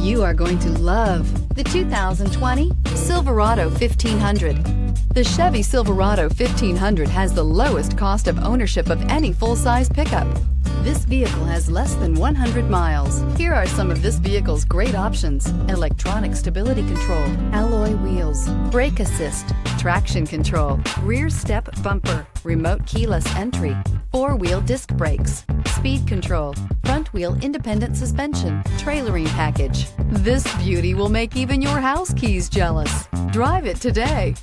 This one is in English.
You are going to love the 2020 Silverado 1500. The Chevy Silverado 1500 has the lowest cost of ownership of any full-size pickup. This vehicle has less than 100 miles. Here are some of this vehicle's great options: electronic stability control, alloy wheels, brake assist, traction control, rear step bumper, remote keyless entry, four-wheel disc brakes, speed control, front wheel independent suspension, trailering package. This beauty will make even your house keys jealous. Drive it today.